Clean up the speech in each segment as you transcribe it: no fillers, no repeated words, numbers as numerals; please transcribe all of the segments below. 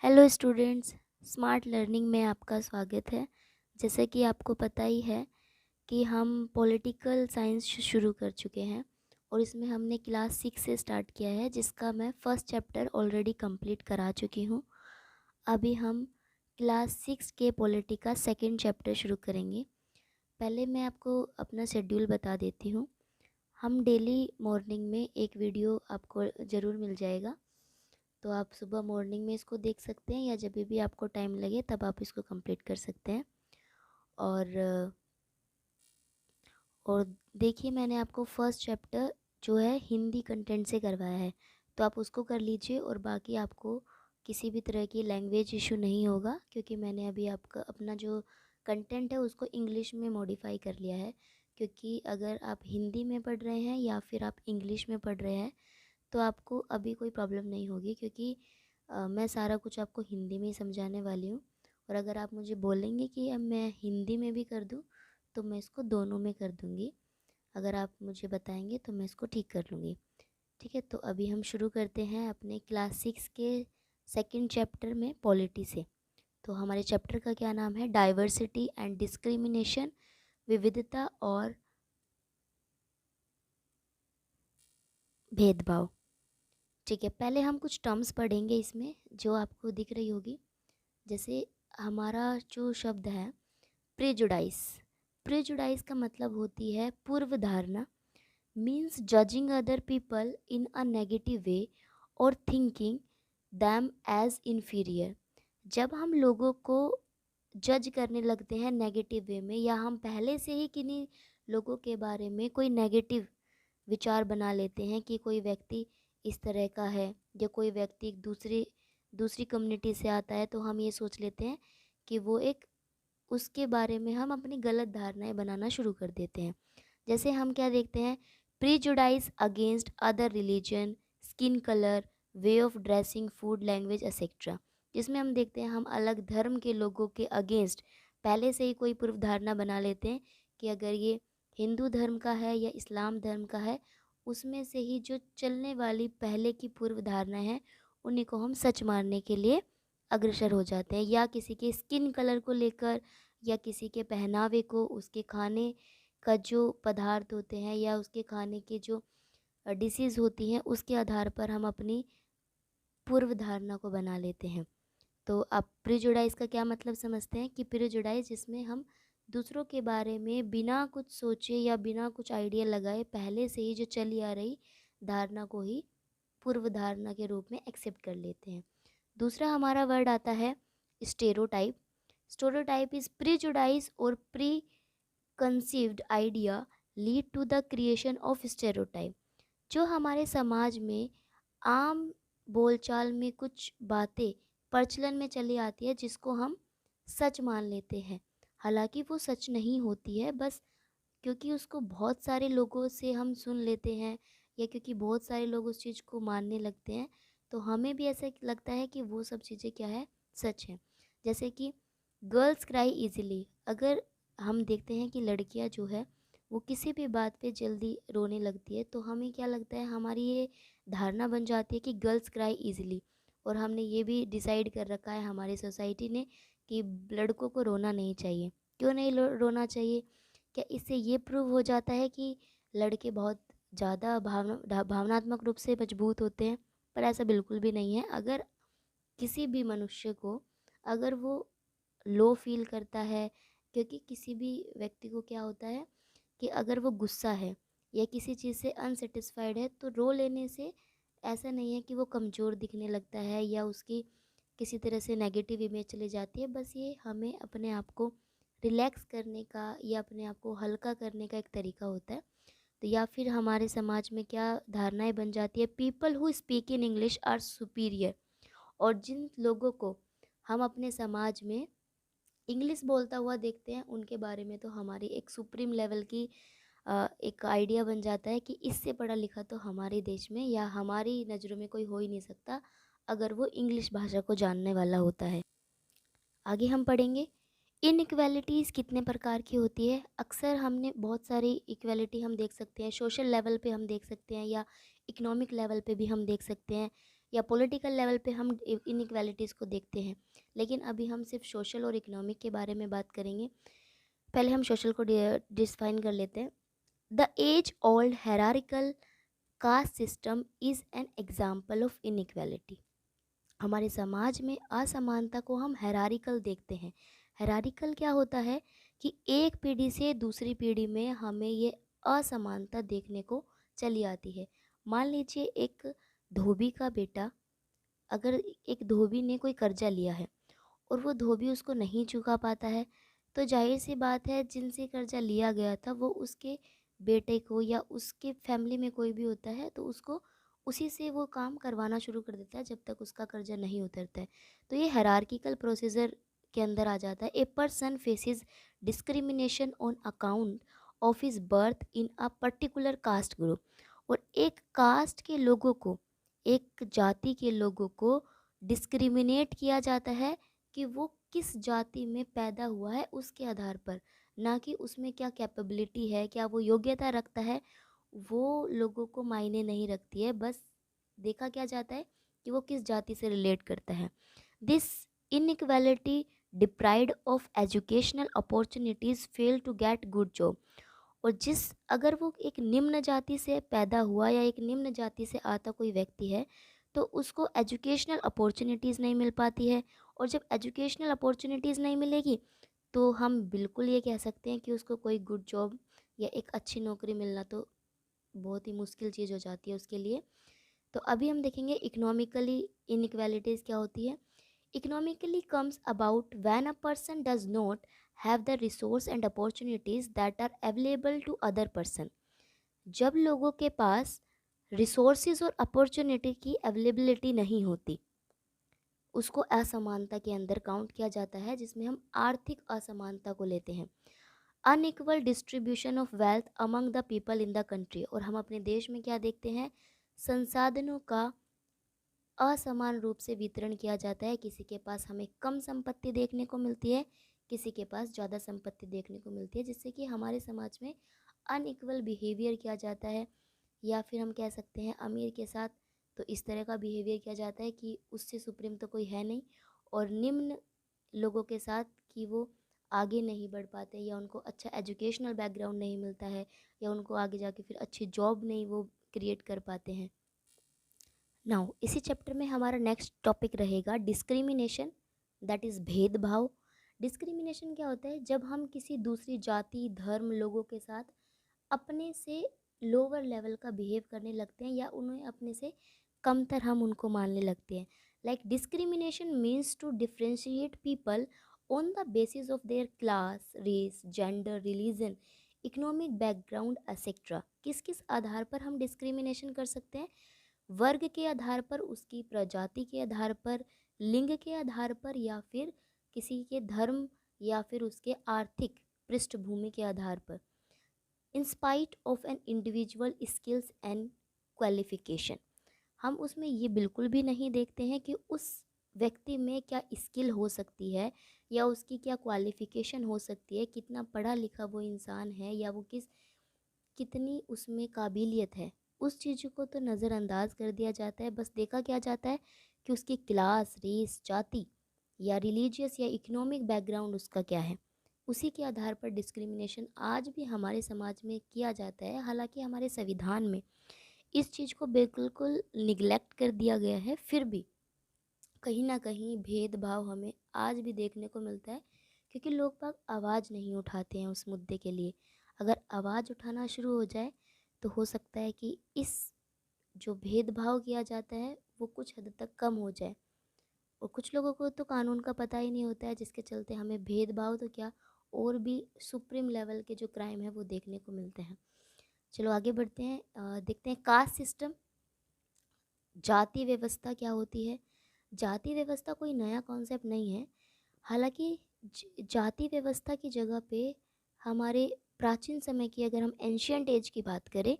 Hello students, smart learning में आपका स्वागत है। जैसे कि आपको पता ही है कि हम पॉलिटिकल साइंस शुरू कर चुके हैं और इसमें हमने क्लास 6 से स्टार्ट किया है, जिसका मैं फर्स्ट चैप्टर ऑलरेडी कंप्लीट करा चुकी हूँ। अभी हम क्लास 6 के पॉलिटी का सेकंड चैप्टर शुरू करेंगे। पहले मैं आपको अपना शेड्यूल बता देती हूँ। हम डेली मॉर्निंग में एक वीडियो आपको ज़रूर मिल जाएगा, तो आप सुबह मॉर्निंग में इसको देख सकते हैं या जब भी आपको टाइम लगे तब आप इसको कंप्लीट कर सकते हैं। और और देखिए, मैंने आपको फर्स्ट चैप्टर जो है हिंदी कंटेंट से करवाया है, तो आप उसको कर लीजिए और बाकी आपको किसी भी तरह की लैंग्वेज इशू नहीं होगा, क्योंकि मैंने अभी आपका अपना जो कंटेंट है उसको इंग्लिश में मॉडिफाई कर लिया है। क्योंकि अगर आप हिंदी में पढ़ रहे हैं या फिर आप इंग्लिश में पढ़ रहे हैं तो आपको अभी कोई प्रॉब्लम नहीं होगी, क्योंकि मैं सारा कुछ आपको हिंदी में ही समझाने वाली हूँ। और अगर आप मुझे बोलेंगे कि अब मैं हिंदी में भी कर दूँ तो मैं इसको दोनों में कर दूँगी। अगर आप मुझे बताएंगे तो मैं इसको ठीक कर लूँगी। ठीक है, तो अभी हम शुरू करते हैं अपने क्लास 6 के सेकंड चैप्टर में पॉलिटी से। तो हमारे चैप्टर का क्या नाम है? डाइवर्सिटी एंड डिस्क्रिमिनेशन, विविधता और भेदभाव। ठीक है, पहले हम कुछ टर्म्स पढ़ेंगे इसमें जो आपको दिख रही होगी। जैसे हमारा जो शब्द है प्रेजुडाइस। प्रेजुडाइस का मतलब होती है पूर्व धारणा, means judging other people in a negative way और थिंकिंग दैम एज इन्फीरियर। जब हम लोगों को जज करने लगते हैं नेगेटिव वे में, या हम पहले से ही किन्हीं लोगों के बारे में कोई नेगेटिव विचार बना लेते हैं कि कोई व्यक्ति इस तरह का है, या कोई व्यक्ति दूसरी दूसरी कम्युनिटी से आता है, तो हम ये सोच लेते हैं कि वो एक, उसके बारे में हम अपनी गलत धारणाएं बनाना शुरू कर देते हैं। जैसे हम क्या देखते हैं? Prejudice against other religion, skin colour, way of dressing, food, language etcetera. जिसमें हम देखते हैं हम अलग धर्म के लोगों के अगेंस्ट पहले से ही कोई पूर्व धारणा बना लेते हैं कि अगर ये हिंदू धर्म का है या इस्लाम धर्म का है, उसमें से ही जो चलने वाली पहले की पूर्व धारणा है उन्हीं को हम सच मानने के लिए अग्रसर हो जाते हैं। या किसी के स्किन कलर को लेकर, या किसी के पहनावे को, उसके खाने का जो पदार्थ होते हैं या उसके खाने के जो डिसीज़ होती हैं, उसके आधार पर हम अपनी पूर्व धारणा को बना लेते हैं। तो आप प्रिजुडाइज का क्या मतलब समझते हैं? कि प्रिजुडाइज जिसमें हम दूसरों के बारे में बिना कुछ सोचे या बिना कुछ आइडिया लगाए पहले से ही जो चली आ रही धारणा को ही पूर्व धारणा के रूप में एक्सेप्ट कर लेते हैं। दूसरा हमारा वर्ड आता है स्टेरोटाइप। स्टेरोटाइप इज प्रीजुडाइज और preconceived idea lead to the creation of stereotype. जो हमारे समाज में आम बोलचाल में कुछ बातें प्रचलन में चली आती है, जिसको हम सच मान लेते हैं, हालांकि वो सच नहीं होती है, बस क्योंकि उसको बहुत सारे लोगों से हम सुन लेते हैं या क्योंकि बहुत सारे लोग उस चीज़ को मानने लगते हैं, तो हमें भी ऐसा लगता है कि वो सब चीज़ें क्या है, सच है। जैसे कि गर्ल्स क्राई इजीली। अगर हम देखते हैं कि लड़कियां जो है वो किसी भी बात पे जल्दी रोने लगती है, तो हमें क्या लगता है, हमारी ये धारणा बन जाती है कि गर्ल्स क्राई इजीली। और हमने ये भी डिसाइड कर रखा है हमारी सोसाइटी ने कि लड़कों को रोना नहीं चाहिए। क्यों नहीं रोना चाहिए? क्या इससे ये प्रूव हो जाता है कि लड़के बहुत ज़्यादा भावनात्मक रूप से मजबूत होते हैं? पर ऐसा बिल्कुल भी नहीं है। अगर किसी भी मनुष्य को, अगर वो लो फील करता है, क्योंकि किसी भी व्यक्ति को क्या होता है कि अगर वो गुस्सा है या किसी चीज़ से अनसेटिस्फाइड है, तो रो लेने से ऐसा नहीं है कि वो कमज़ोर दिखने लगता है या उसकी किसी तरह से नेगेटिव इमेज चली जाती है। बस ये हमें अपने आप को रिलैक्स करने का या अपने आप को हल्का करने का एक तरीका होता है। तो या फिर हमारे समाज में क्या धारणाएं बन जाती है? People who speak in English are superior. और जिन लोगों को हम अपने समाज में इंग्लिश बोलता हुआ देखते हैं, उनके बारे में तो हमारी एक सुप्रीम लेवल की एक आइडिया बन जाता है कि इससे पढ़ा लिखा तो हमारे देश में या हमारी नज़रों में कोई हो ही नहीं सकता अगर वो इंग्लिश भाषा को जानने वाला होता है। आगे हम पढ़ेंगे इनइक्वालिटीज़ कितने प्रकार की होती है। अक्सर हमने बहुत सारी इक्वालिटी हम देख सकते हैं, सोशल लेवल पे हम देख सकते हैं या इकोनॉमिक लेवल पे भी हम देख सकते हैं। या पॉलिटिकल लेवल पे हम इनइक्वालिटीज़ को देखते हैं। लेकिन अभी हम सिर्फ सोशल और इकोनॉमिक के बारे में बात करेंगे। पहले हम सोशल को डिफाइन कर लेते हैं। The age old hierarchical caste system is an example of inequality. हमारे समाज में असमानता को हम हेरारिकल देखते हैं। हेरारिकल क्या होता है कि एक पीढ़ी से दूसरी पीढ़ी में हमें ये असमानता देखने को चली आती है। मान लीजिए एक धोबी का बेटा, अगर एक धोबी ने कोई कर्जा लिया है और वो धोबी उसको नहीं चुका पाता है, तो जाहिर सी बात है जिनसे कर्जा लिया गया था वो उसके बेटे को या उसके फैमिली में कोई भी होता है तो उसको उसी से वो काम करवाना शुरू कर देता है जब तक उसका कर्जा नहीं उतरता है। तो ये हायरार्किकल प्रोसीजर के अंदर आ जाता है। A person faces discrimination on account of his birth in a particular caste group. और एक कास्ट के लोगों को, एक जाति के लोगों को डिस्क्रिमिनेट किया जाता है कि वो किस जाति में पैदा हुआ है उसके आधार पर, ना कि उसमें क्या कैपेबिलिटी है, क्या वो योग्यता रखता है, वो लोगों को मायने नहीं रखती है। बस देखा क्या जाता है कि वो किस जाति से रिलेट करता है। This inequality deprived of educational opportunities fail to get good job. और अगर वो एक निम्न जाति से पैदा हुआ या एक निम्न जाति से आता कोई व्यक्ति है तो उसको एजुकेशनल अपॉर्चुनिटीज़ नहीं मिल पाती है। और जब एजुकेशनल अपॉर्चुनिटीज़ नहीं मिलेगी तो हम बिल्कुल ये कह सकते हैं कि उसको कोई गुड जॉब या एक अच्छी नौकरी मिलना तो बहुत ही मुश्किल चीज़ हो जाती है उसके लिए। तो अभी हम देखेंगे इकोनॉमिकली इनइक्वालिटीज़ क्या होती है। Economically comes about when a person does not have the resource and opportunities that are available to other person. जब लोगों के पास रिसोर्सेज और अपॉर्चुनिटी की अवेलेबिलिटी नहीं होती, उसको असमानता के अंदर काउंट किया जाता है, जिसमें हम आर्थिक असमानता को लेते हैं। Unequal distribution of wealth among the people in the country. और हम अपने देश में क्या देखते हैं, संसाधनों का असमान रूप से वितरण किया जाता है। किसी के पास हमें कम संपत्ति देखने को मिलती है, किसी के पास ज़्यादा संपत्ति देखने को मिलती है, जिससे कि हमारे समाज में अनइक्वल बिहेवियर किया जाता है। या फिर हम कह सकते हैं अमीर के साथ तो इस तरह का बिहेवियर किया जाता है कि उससे सुप्रीम तो कोई है नहीं, और निम्न लोगों के साथ कि वो आगे नहीं बढ़ पाते या उनको अच्छा एजुकेशनल बैकग्राउंड नहीं मिलता है या उनको आगे जाके फिर अच्छी जॉब नहीं वो क्रिएट कर पाते हैं। नाउ इसी चैप्टर में हमारा नेक्स्ट टॉपिक रहेगा डिस्क्रिमिनेशन, दैट इज़ भेदभाव। डिस्क्रिमिनेशन क्या होता है, जब हम किसी दूसरी जाति धर्म लोगों के साथ अपने से लोअर लेवल का बिहेव करने लगते हैं या उन्हें अपने से कमतर हम उनको मानने लगते हैं। Like discrimination means to differentiate people on the basis of their class, race, gender, religion, economic background etcetera. किस किस आधार पर हम डिस्क्रिमिनेशन कर सकते हैं, वर्ग के आधार पर, उसकी प्रजाति के आधार पर, लिंग के आधार पर, या फिर किसी के धर्म या फिर उसके आर्थिक पृष्ठभूमि के आधार पर, in spite of an individual skills and qualification. हम उसमें ये बिल्कुल भी नहीं देखते हैं कि उस व्यक्ति में क्या स्किल हो सकती है या उसकी क्या क्वालिफिकेशन हो सकती है, कितना पढ़ा लिखा वो इंसान है या वो कितनी उसमें काबिलियत है। उस चीज़ को तो नज़रअंदाज कर दिया जाता है। बस देखा क्या जाता है कि उसकी क्लास, रेस, जाति या रिलीजियस या इकोनॉमिक बैकग्राउंड उसका क्या है, उसी के आधार पर डिस्क्रिमिनेशन आज भी हमारे समाज में किया जाता है। हालांकि हमारे संविधान में इस चीज़ को बिल्कुल निगलेक्ट कर दिया गया है, फिर भी कहीं ना कहीं भेदभाव हमें आज भी देखने को मिलता है, क्योंकि लोग बाग आवाज़ नहीं उठाते हैं उस मुद्दे के लिए। अगर आवाज़ उठाना शुरू हो जाए तो हो सकता है कि इस जो भेदभाव किया जाता है वो कुछ हद तक कम हो जाए। और कुछ लोगों को तो कानून का पता ही नहीं होता है, जिसके चलते हमें भेदभाव तो क्या और भी सुप्रीम लेवल के जो क्राइम है वो देखने को मिलते हैं। चलो आगे बढ़ते हैं, देखते हैं कास्ट सिस्टम, जाति व्यवस्था क्या होती है। जाति व्यवस्था कोई नया कॉन्सेप्ट नहीं है। हालांकि जाति व्यवस्था की जगह पे हमारे प्राचीन समय की अगर हम एंशियंट एज की बात करें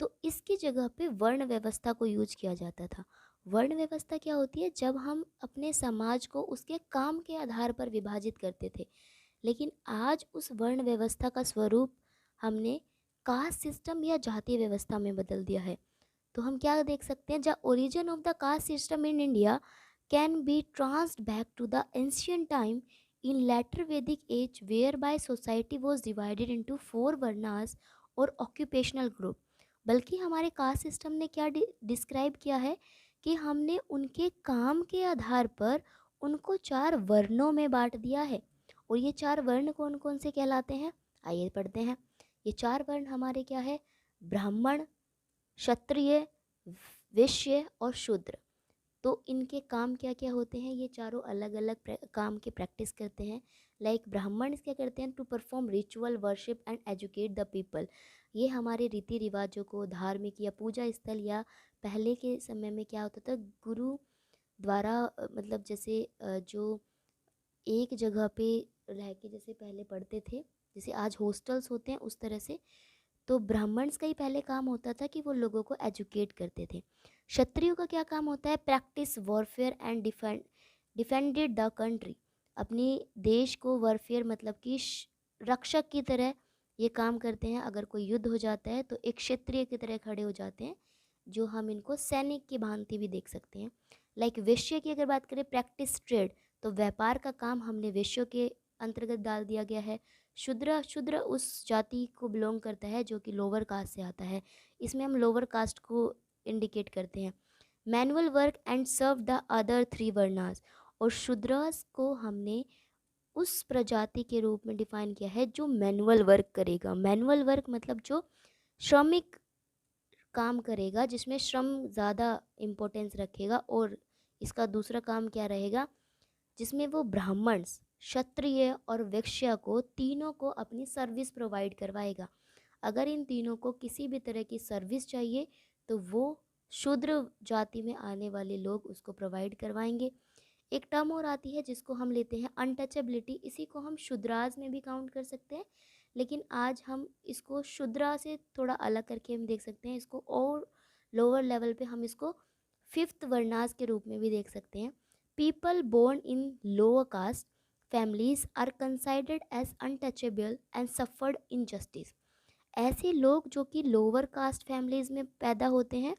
तो इसकी जगह पे वर्ण व्यवस्था को यूज किया जाता था। वर्ण व्यवस्था क्या होती है, जब हम अपने समाज को उसके काम के आधार पर विभाजित करते थे, लेकिन आज उस वर्ण व्यवस्था का स्वरूप हमने कास्ट सिस्टम या जाति व्यवस्था में बदल दिया है। तो हम क्या देख सकते हैं, the origin of the caste system in India can be traced back to the ancient time in later Vedic age whereby society was divided into 4 varnas और ऑक्यूपेशनल ग्रुप। बल्कि हमारे कास्ट सिस्टम ने क्या डिस्क्राइब किया है कि हमने उनके काम के आधार पर उनको 4 वर्णों में बांट दिया है। और ये 4 वर्ण कौन कौन से कहलाते हैं, आइए पढ़ते हैं। ये 4 वर्ण हमारे क्या है, ब्राह्मण, क्षत्रिय, वैश्य और शूद्र। तो इनके काम क्या क्या होते हैं, ये चारों अलग अलग काम के प्रैक्टिस करते हैं। लाइक ब्राह्मण क्या करते हैं, to perform ritual worship and educate the people. ये हमारे रीति रिवाजों को, धार्मिक या पूजा स्थल, या पहले के समय में क्या होता था, गुरु द्वारा मतलब जैसे जो एक जगह पे रह के जैसे पहले पढ़ते थे, जैसे आज हॉस्टल्स होते हैं उस तरह से। तो ब्राह्मण्स का ही पहले काम होता था कि वो लोगों को एजुकेट करते थे। क्षत्रियों का क्या काम होता है, practice warfare and defended the country. अपने देश को वॉरफेयर मतलब कि रक्षक की तरह ये काम करते हैं। अगर कोई युद्ध हो जाता है तो एक क्षत्रिय की तरह खड़े हो जाते हैं, जो हम इनको सैनिक की भांति भी देख सकते हैं। लाइक वैश्य की अगर बात करें, प्रैक्टिस ट्रेड, तो व्यापार का काम हमने वैश्यों के अंतर्गत डाल दिया गया है। शूद्र शूद्र उस जाति को बिलोंग करता है जो कि लोअर कास्ट से आता है, इसमें हम लोअर कास्ट को इंडिकेट करते हैं। Manual work and serve the other 3 varnas, और शूद्रस को हमने उस प्रजाति के रूप में डिफाइन किया है जो मैनुअल वर्क करेगा। मैनुअल वर्क मतलब जो श्रमिक काम करेगा, जिसमें श्रम ज़्यादा इम्पोर्टेंस रखेगा। और इसका दूसरा काम क्या रहेगा, जिसमें वो ब्राह्मण्स, क्षत्रिय और वैश्य को तीनों को अपनी सर्विस प्रोवाइड करवाएगा। अगर इन तीनों को किसी भी तरह की सर्विस चाहिए तो वो शूद्र जाति में आने वाले लोग उसको प्रोवाइड करवाएंगे। एक टर्म और आती है जिसको हम लेते हैं अनटचेबिलिटी। इसी को हम शूद्राज में भी काउंट कर सकते हैं, लेकिन आज हम इसको शूद्रा से थोड़ा अलग करके हम देख सकते हैं इसको, और लोअर लेवल पे हम इसको 5th वर्नास के रूप में भी देख सकते हैं। People born in lower caste families are considered as untouchable and suffered injustice. ऐसे लोग जो कि लोअर कास्ट फैमिलीज में पैदा होते हैं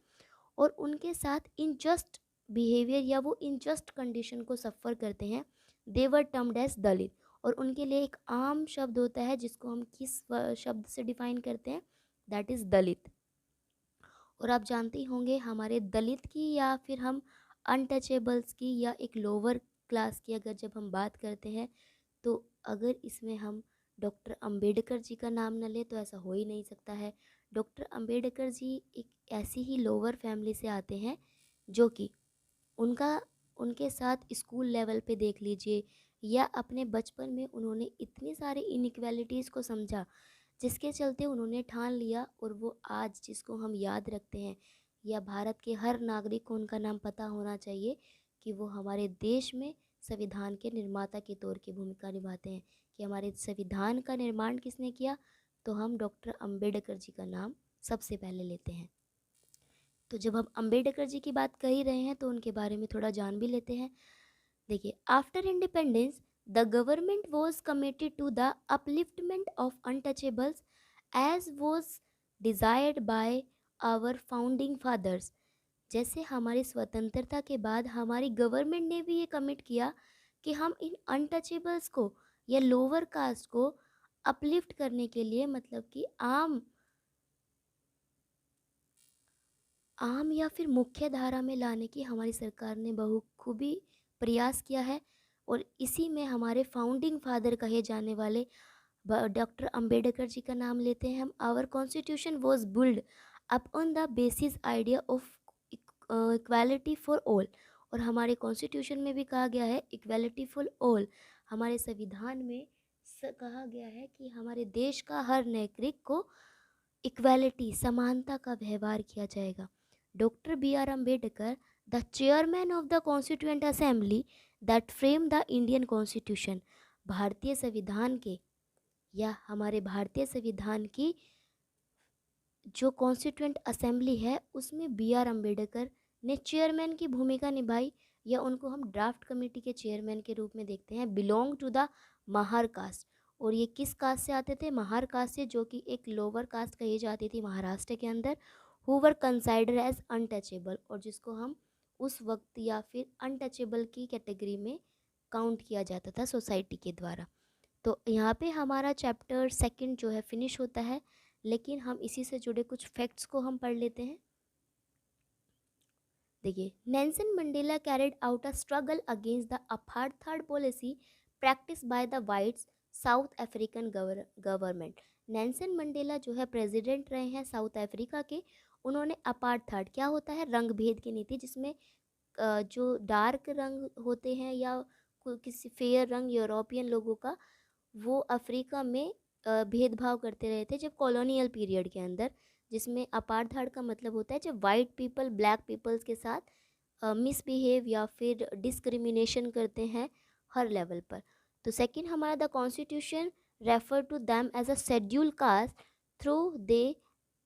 और उनके साथ इनजस्ट बिहेवियर या वो इनजस्ट कंडीशन को सफ़र करते हैं, दे वर टर्म्ड एज दलित। और उनके लिए एक आम शब्द होता है जिसको हम किस शब्द से डिफाइन करते हैं, दैट इज़ दलित। और आप जानते ही होंगे हमारे दलित की या फिर हम अनटचेबल्स की या एक लोअर क्लास की अगर जब हम बात करते हैं, तो अगर इसमें हम डॉक्टर अंबेडकर जी का नाम न ले तो ऐसा हो ही नहीं सकता है। डॉक्टर अंबेडकर जी एक ऐसी ही लोअर फैमिली से आते हैं जो कि उनका उनके साथ स्कूल लेवल पे देख लीजिए, या अपने बचपन में उन्होंने इतनी सारी इनइक्वालिटीज़ को समझा जिसके चलते उन्होंने ठान लिया, और वो आज जिसको हम याद रखते हैं, या भारत के हर नागरिक को उनका नाम पता होना चाहिए कि वो हमारे देश में संविधान के निर्माता के तौर की भूमिका निभाते हैं। कि हमारे संविधान का निर्माण किसने किया, तो हम डॉक्टर अंबेडकर जी का नाम सबसे पहले लेते हैं। तो जब हम अंबेडकर जी की बात कर ही रहे हैं तो उनके बारे में थोड़ा जान भी लेते हैं। देखिए, after independence the government was committed to the upliftment of untouchables as was desired by our founding fathers. जैसे हमारी स्वतंत्रता के बाद हमारी गवर्नमेंट ने भी ये कमिट किया कि हम इन अनटचेबल्स को या लोअर कास्ट को अपलिफ्ट करने के लिए, मतलब कि आम या फिर मुख्य धारा में लाने की हमारी सरकार ने बखूबी प्रयास किया है। और इसी में हमारे फाउंडिंग फादर कहे जाने वाले डॉक्टर अंबेडकर जी का नाम लेते हैं हम। Our constitution was build up on the basis idea of equality for all. और हमारे कॉन्स्टिट्यूशन में भी कहा गया है इक्वालिटी फॉर ऑल। हमारे संविधान में कहा गया है कि हमारे देश का हर नागरिक को इक्वालिटी, समानता का व्यवहार किया जाएगा। Doctor B R Ambedkar, the chairman of the constituent assembly that frame the Indian constitution. भारतीय संविधान के या हमारे भारतीय संविधान की जो कॉन्स्टिट्यूएंट असेंबली है उसमें बी आर अम्बेडकर ने चेयरमैन की भूमिका निभाई, या उनको हम ड्राफ्ट कमेटी के चेयरमैन के रूप में देखते हैं। Belong to the Mahar caste, और ये किस कास्ट से आते थे, महार कास्ट से, जो कि एक लोअर कास्ट कही जाती थी महाराष्ट्र के अंदर। Who were consider as untouchable, और जिसको हम उस वक्त या फिर अनटचेबल की कैटेगरी में काउंट किया जाता था सोसाइटी के द्वारा। तो यहाँ पे हमारा चैप्टर 2 जो है फिनिश होता है, लेकिन हम इसी से जुड़े कुछ फैक्ट्स को हम पढ़ लेते हैं। देखिए, Nelson Mandela carried out a struggle against the apartheid policy practice by the whites South African government. Nelson Mandela जो है प्रेसिडेंट रहे हैं साउथ अफ्रीका के। उन्होंने अपार्थाइड, क्या होता है, रंग भेद की नीति, जिसमें जो डार्क रंग होते हैं या किसी फेयर रंग यूरोपियन लोगों का, वो अफ्रीका में भेदभाव करते रहे थे जब कॉलोनियल पीरियड के अंदर, जिसमें अपार्थाइड का मतलब होता है जब वाइट पीपल ब्लैक पीपल्स के साथ मिसबिहेव या फिर डिस्क्रिमिनेशन करते हैं हर लेवल पर। तो सेकंड हमारा, the constitution refer to them as a schedule caste through they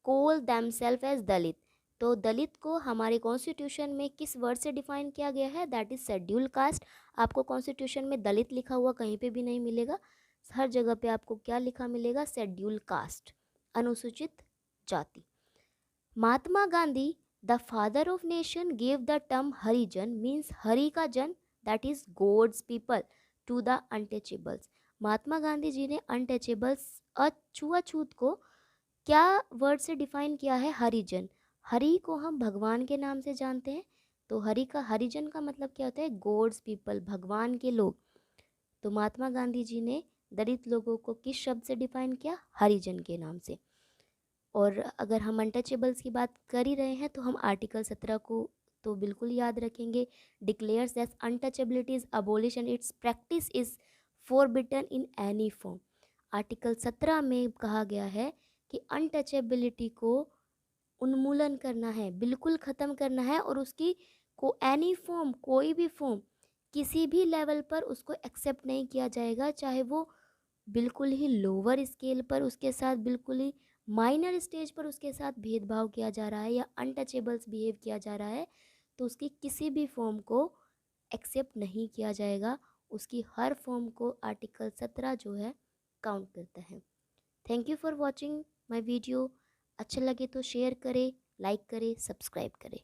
call them self as Dalit. तो दलित को हमारे कॉन्स्टिट्यूशन में किस वर्ड से डिफाइन किया गया है, दैट इज शेड्यूल कास्ट। आपको कॉन्स्टिट्यूशन में दलित लिखा हुआ कहीं पे भी नहीं मिलेगा, हर जगह पे आपको क्या लिखा मिलेगा, शेड्यूल कास्ट, अनुसूचित जाति। Mahatma Gandhi, the father of nation, gave the term Harijan means Hari का जन, that is God's people, to the untouchables. Mahatma Gandhi ji ने अनटचेबल्स, अछूआछूत को क्या वर्ड से डिफाइन किया है, हरिजन। हरि को हम भगवान के नाम से जानते हैं, तो हरिजन का मतलब क्या होता है, गॉड्स पीपल, भगवान के लोग। तो महात्मा गांधी जी ने दलित लोगों को किस शब्द से डिफाइन किया, हरिजन के नाम से। और अगर हम अनटचेबल्स की बात कर ही रहे हैं तो हम आर्टिकल 17 को तो बिल्कुल याद रखेंगे। Declares that untouchability is abolish and it's practice is forbidden in any form. Article 17 में कहा गया है कि अनटचेबिलिटी को उन्मूलन करना है, बिल्कुल ख़त्म करना है, और उसकी को एनी फॉर्म, कोई भी फॉर्म, किसी भी लेवल पर उसको एक्सेप्ट नहीं किया जाएगा, चाहे वो बिल्कुल ही लोअर स्केल पर उसके साथ, बिल्कुल ही माइनर स्टेज पर उसके साथ भेदभाव किया जा रहा है या अनटचेबल्स बिहेव किया जा रहा है, तो उसकी किसी भी फॉर्म को एक्सेप्ट नहीं किया जाएगा। उसकी हर फॉर्म को आर्टिकल 17 जो है काउंट करता है। Thank you for watching my video. अच्छा लगे तो शेयर करें, लाइक करें, सब्सक्राइब करें।